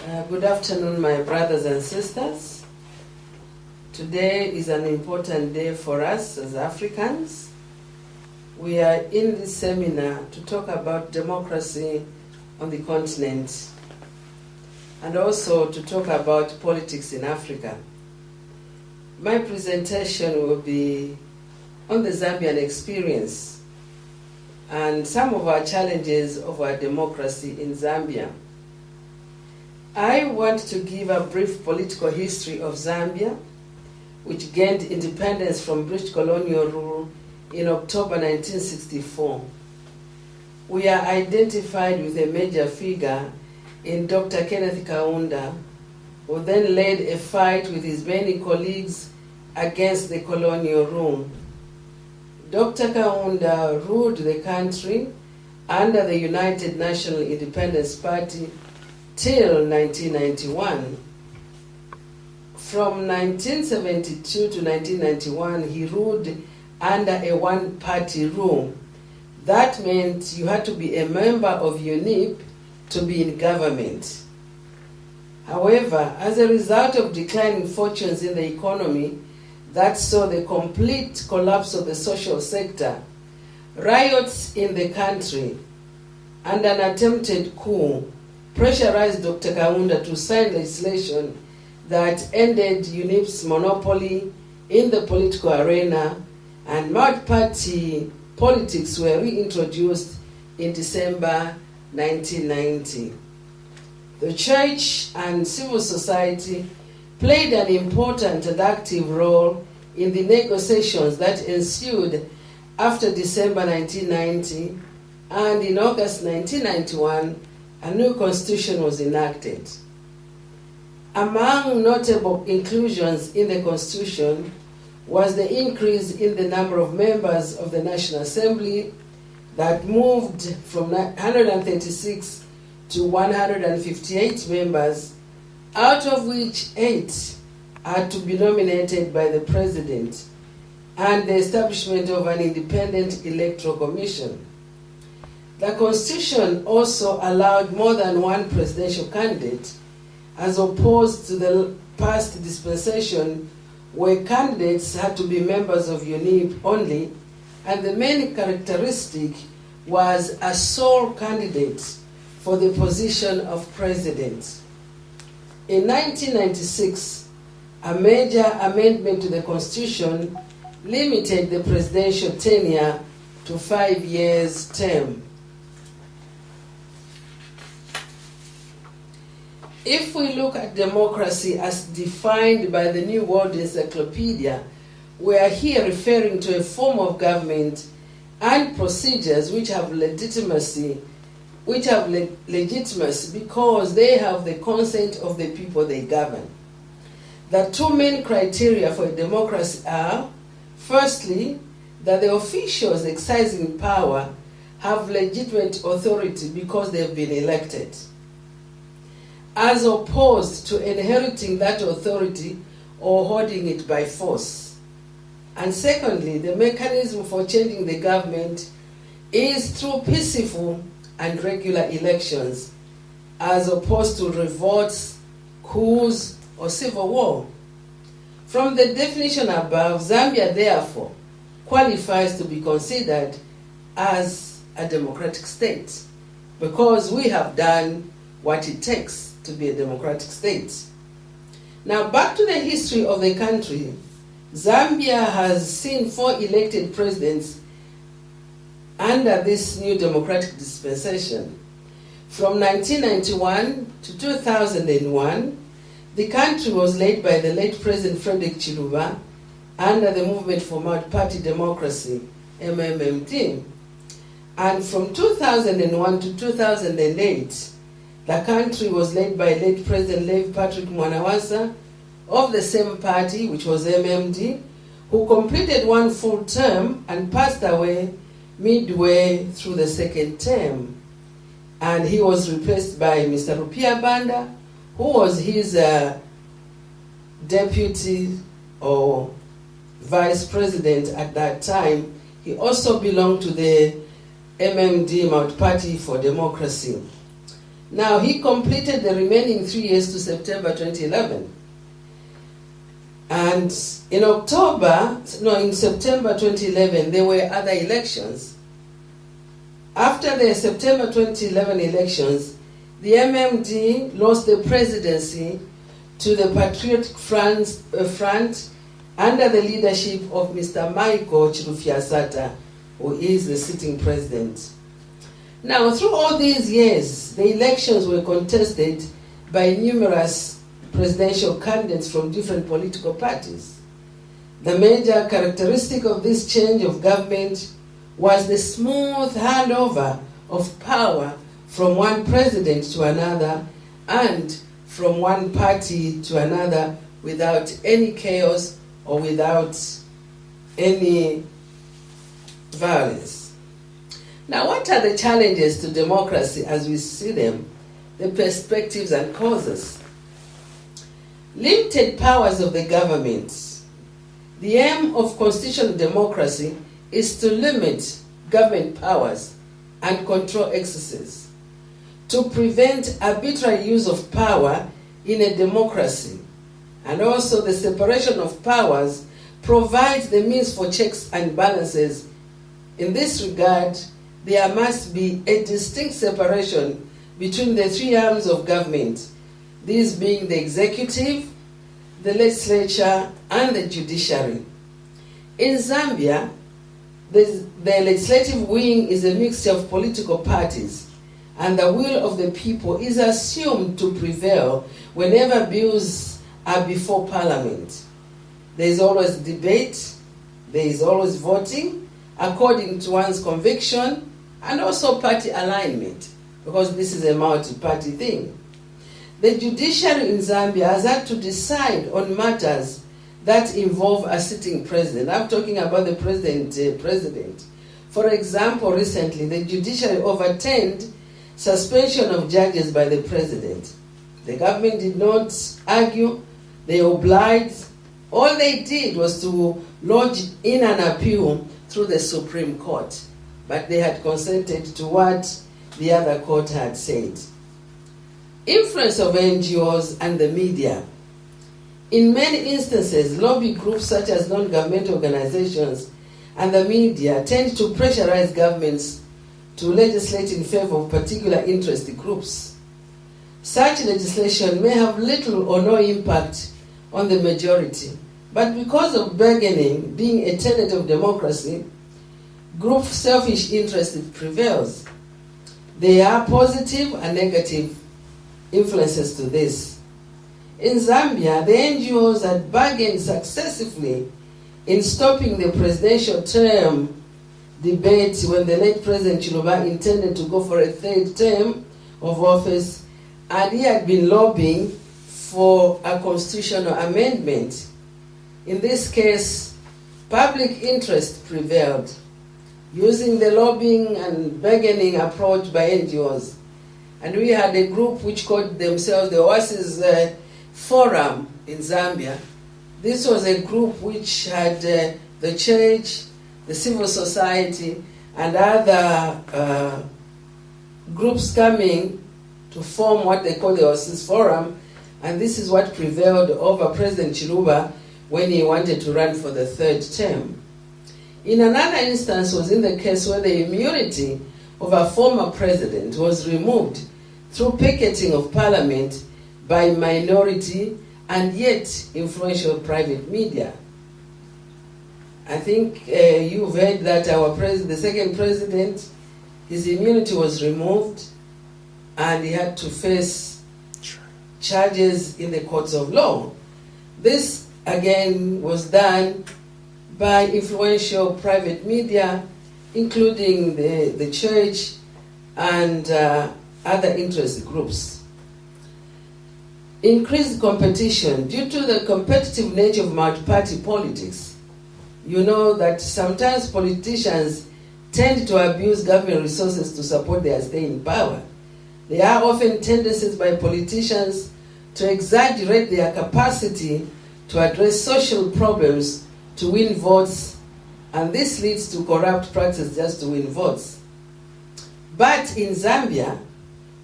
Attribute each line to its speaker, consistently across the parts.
Speaker 1: Good afternoon, my brothers and sisters. Today is an important day for us as Africans. We are in this seminar to talk about democracy on the continent and also to talk about politics in Africa. My presentation will be on the Zambian experience and some of our challenges of our democracy in Zambia. I want to give a brief political history of Zambia, which gained independence from British colonial rule in October 1964. We are identified with a major figure in Dr. Kenneth Kaunda, who then led a fight with his many colleagues against the colonial rule. Dr. Kaunda ruled the country under the United National Independence Party till 1991. From 1972 to 1991, he ruled under a one-party rule. That meant you had to be a member of UNIP to be in government. However, as a result of declining fortunes in the economy that saw the complete collapse of the social sector, riots in the country, and an attempted coup pressurized Dr. Kaunda to sign legislation that ended UNIP's monopoly in the political arena, and multi-party politics were reintroduced in December 1990. The church and civil society played an important and active role in the negotiations that ensued after December 1990, and in August 1991, a new constitution was enacted. Among notable inclusions in the constitution was the increase in the number of members of the National Assembly that moved from 136 to 158 members, out of which 8 had to be nominated by the President, and the establishment of an independent electoral commission. The Constitution also allowed more than one presidential candidate, as opposed to the past dispensation where candidates had to be members of UNIP only, and the main characteristic was a sole candidate for the position of president. In 1996, a major amendment to the Constitution limited the presidential tenure to 5 years term. If we look at democracy as defined by the New World Encyclopedia, we are here referring to a form of government and procedures which have legitimacy because they have the consent of the people they govern. The two main criteria for a democracy are, firstly, that the officials exercising power have legitimate authority because they have been elected, as opposed to inheriting that authority or holding it by force. And secondly, the mechanism for changing the government is through peaceful and regular elections, as opposed to revolts, coups, or civil war. From the definition above, Zambia therefore qualifies to be considered as a democratic state, because we have done what it takes to be a democratic state. Now, back to the history of the country. Zambia has seen 4 elected presidents under this new democratic dispensation. From 1991 to 2001, the country was led by the late President Frederick Chiluba under the Movement for Multi-Party Democracy, MMMD. And from 2001 to 2008, the country was led by late President Levi Patrick Mwanawasa of the same party, which was MMD, who completed 1 full term and passed away midway through the 2nd term. And he was replaced by Mr. Rupia Banda, who was his deputy or vice president at that time. He also belonged to the MMD Multi-Party for Democracy. Now, he completed the remaining 3 years to September 2011. And in September 2011, there were other elections. After the September 2011 elections, the MMD lost the presidency to the Patriotic Front under the leadership of Mr. Michael Chirufya-Sata, who is the sitting president. Now, through all these years, the elections were contested by numerous presidential candidates from different political parties. The major characteristic of this change of government was the smooth handover of power from one president to another and from one party to another without any chaos or without any violence. Now, what are the challenges to democracy as we see them, the perspectives and causes? Limited powers of the government. The aim of constitutional democracy is to limit government powers and control excesses, to prevent arbitrary use of power in a democracy, and also the separation of powers provides the means for checks and balances. In this regard, there must be a distinct separation between the three arms of government, these being the executive, the legislature, and the judiciary. In Zambia, the legislative wing is a mixture of political parties, and the will of the people is assumed to prevail whenever bills are before Parliament. There is always debate, there is always voting according to one's conviction, and also party alignment, because this is a multi-party thing. The judiciary in Zambia has had to decide on matters that involve a sitting president. I'm talking about the president. For example, recently, the judiciary overturned suspension of judges by the president. The government did not argue, they obliged. All they did was to lodge in an appeal through the Supreme Court, but they had consented to what the other court had said. Influence of NGOs and the media. In many instances, lobby groups such as non-governmental organizations and the media tend to pressurize governments to legislate in favor of particular interest groups. Such legislation may have little or no impact on the majority, but because of bargaining being a tenet of democracy, group selfish interest prevails. There are positive and negative influences to this. In Zambia, the NGOs had bargained successively in stopping the presidential term debate when the late President Chiluba intended to go for a third term of office, and he had been lobbying for a constitutional amendment. In this case, public interest prevailed, using the lobbying and bargaining approach by NGOs. And we had a group which called themselves the Oasis Forum in Zambia. This was a group which had the church, the civil society, and other groups coming to form what they call the Oasis Forum. And this is what prevailed over President Chiluba when he wanted to run for the third term. In another instance was in the case where the immunity of a former president was removed through picketing of parliament by minority and yet influential private media. I think you've heard that the second president, his immunity was removed and he had to face charges in the courts of law. This again was done by influential private media, including the church and other interest groups. Increased competition. Due to the competitive nature of multi-party politics, you know that sometimes politicians tend to abuse government resources to support their stay in power. There are often tendencies by politicians to exaggerate their capacity to address social problems to win votes, and this leads to corrupt practice just to win votes. But in Zambia,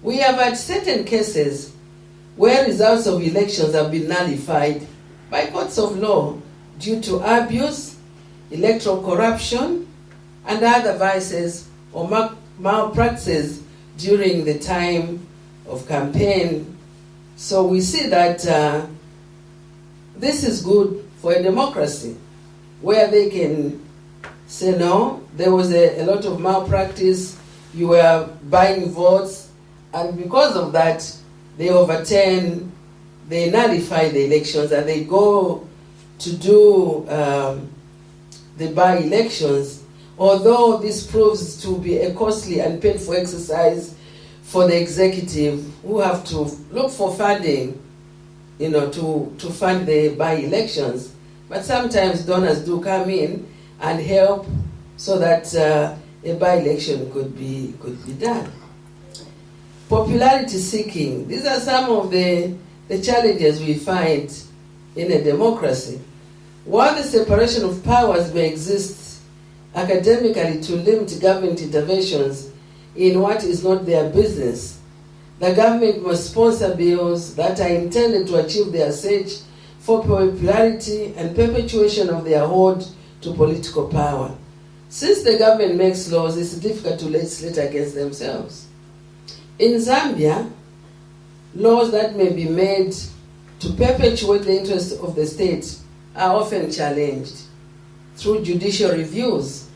Speaker 1: We have had certain cases where results of elections have been nullified by courts of law due to abuse, electoral corruption, and other vices or malpractices during the time of campaign. So we see that this is good for a democracy, where they can say, no, there was a lot of malpractice, you were buying votes, and because of that, they overturn, they nullify the elections, and they go to do the by-elections, although this proves to be a costly and painful exercise for the executive, who have to look for funding, to fund the by-elections. But sometimes donors do come in and help so that a by-election could be done. Popularity seeking. These are some of the challenges we find in a democracy. While the separation of powers may exist academically to limit government interventions in what is not their business, the government must sponsor bills that are intended to achieve their search for popularity and perpetuation of their hold to political power. Since the government makes laws, it's difficult to legislate against themselves. In Zambia, laws that may be made to perpetuate the interests of the state are often challenged through judicial reviews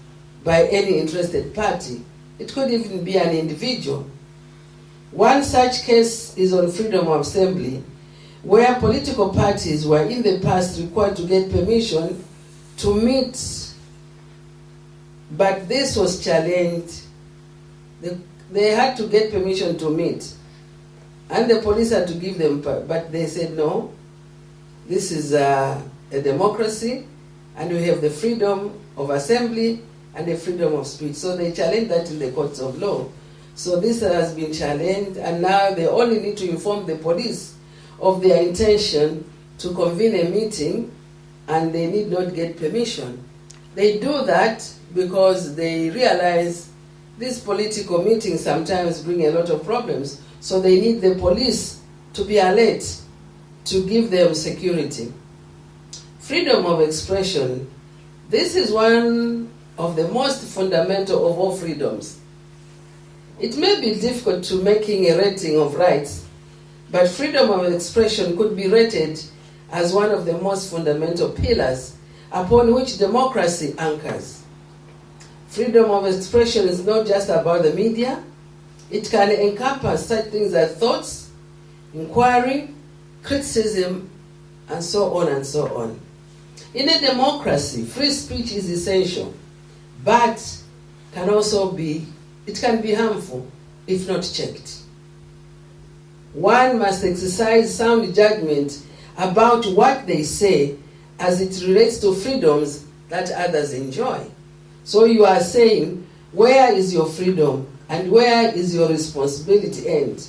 Speaker 1: by any interested party. It could even be an individual. One such case is on freedom of assembly, where political parties were in the past required to get permission to meet, but this was challenged. They had to get permission to meet, and the police had to give them, but they said no, this is a democracy, and we have the freedom of assembly and the freedom of speech. So they challenged that in the courts of law. So this has been challenged, and now they only need to inform the police of their intention to convene a meeting, and they need not get permission. They do that because they realize these political meetings sometimes bring a lot of problems, so they need the police to be alert to give them security. Freedom of expression. This is one of the most fundamental of all freedoms. It may be difficult to making a rating of rights, but freedom of expression could be rated as one of the most fundamental pillars upon which democracy anchors. Freedom of expression is not just about the media. It can encompass such things as thoughts, inquiry, criticism, and so on and so on. In a democracy, free speech is essential, but it can be harmful if not checked. One must exercise sound judgment about what they say as it relates to freedoms that others enjoy. So you are saying, where is your freedom and where is your responsibility end?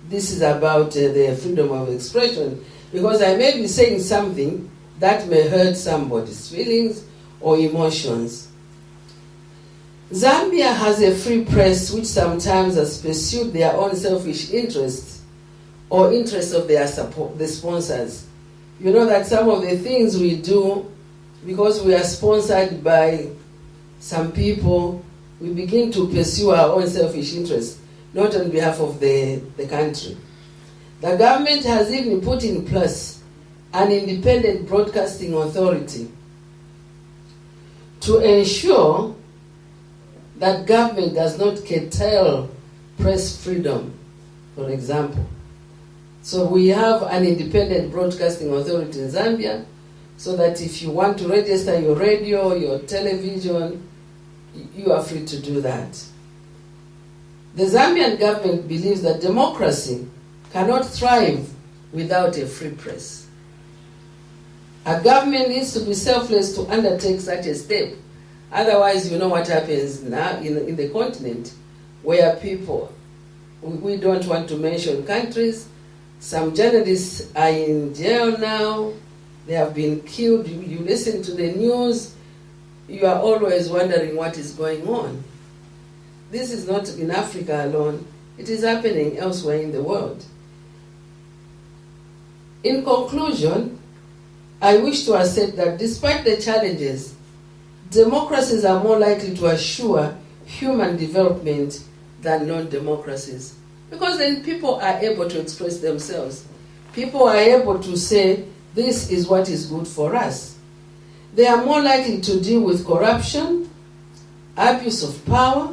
Speaker 1: This is about the freedom of expression, because I may be saying something that may hurt somebody's feelings or emotions. Zambia has a free press which sometimes has pursued their own selfish interests or interests of the sponsors. You know that some of the things we do, because we are sponsored by some people, we begin to pursue our own selfish interests, not on behalf of the country. The government has even put in place an independent broadcasting authority to ensure that government does not curtail press freedom, for example. So we have an independent broadcasting authority in Zambia, so that if you want to register your radio, your television, you are free to do that. The Zambian government believes that democracy cannot thrive without a free press. A government needs to be selfless to undertake such a step. Otherwise, you know what happens now in the continent, where people, we don't want to mention countries, some journalists are in jail now, they have been killed. You listen to the news, you are always wondering what is going on. This is not in Africa alone, it is happening elsewhere in the world. In conclusion, I wish to assert that despite the challenges, democracies are more likely to assure human development than non-democracies. Because then people are able to express themselves. People are able to say, this is what is good for us. They are more likely to deal with corruption, abuse of power,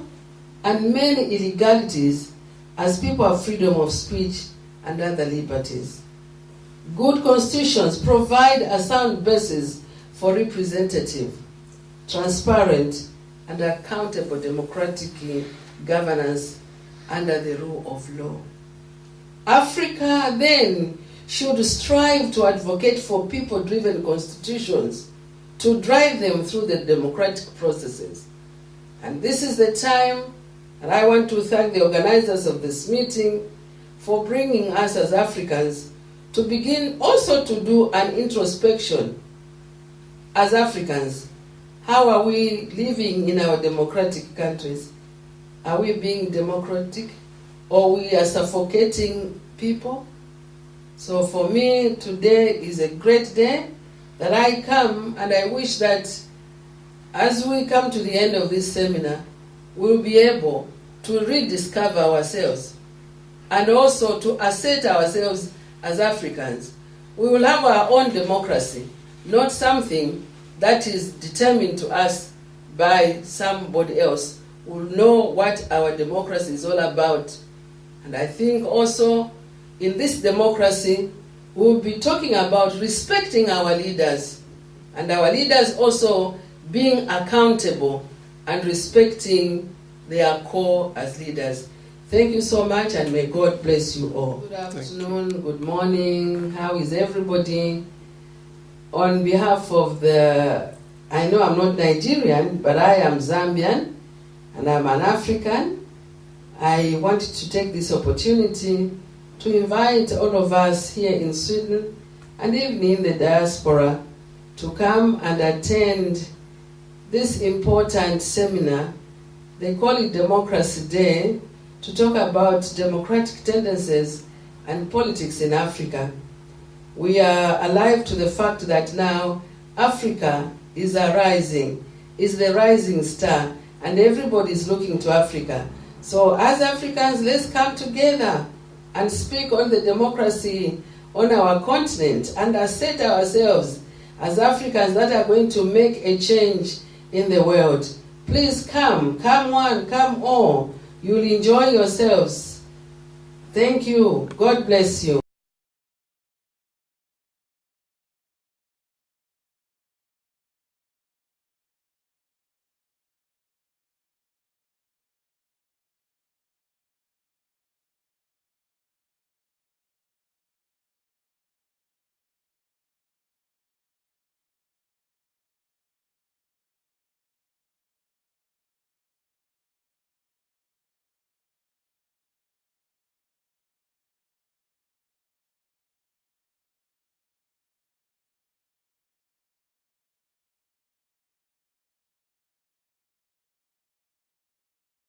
Speaker 1: and many illegalities as people have freedom of speech and other liberties. Good constitutions provide a sound basis for representative, transparent, and accountable democratic governance under the rule of law. Africa then should strive to advocate for people-driven constitutions to drive them through the democratic processes. And this is the time, and I want to thank the organizers of this meeting for bringing us as Africans to begin also to do an introspection as Africans. How are we living in our democratic countries? Are we being democratic, or we are suffocating people? So for me, today is a great day that I come, and I wish that as we come to the end of this seminar, we'll be able to rediscover ourselves and also to assert ourselves as Africans. We will have our own democracy, not something that is determined to us by somebody else. We'll know what our democracy is all about. And I think also in this democracy, we'll be talking about respecting our leaders, and our leaders also being accountable and respecting their core as leaders. Thank you so much, and may God bless you all. Good afternoon, good morning, how is everybody? On behalf of I know I'm not Nigerian, but I am Zambian, and I'm an African. I wanted to take this opportunity to invite all of us here in Sweden and even in the diaspora to come and attend this important seminar. They call it Democracy Day, to talk about democratic tendencies and politics in Africa. We are alive to the fact that now Africa is the rising star, and everybody is looking to Africa. So as Africans, let's come together and speak on the democracy on our continent and assert ourselves as Africans that are going to make a change in the world. Please come one, come all. You'll enjoy yourselves. Thank you. God bless you.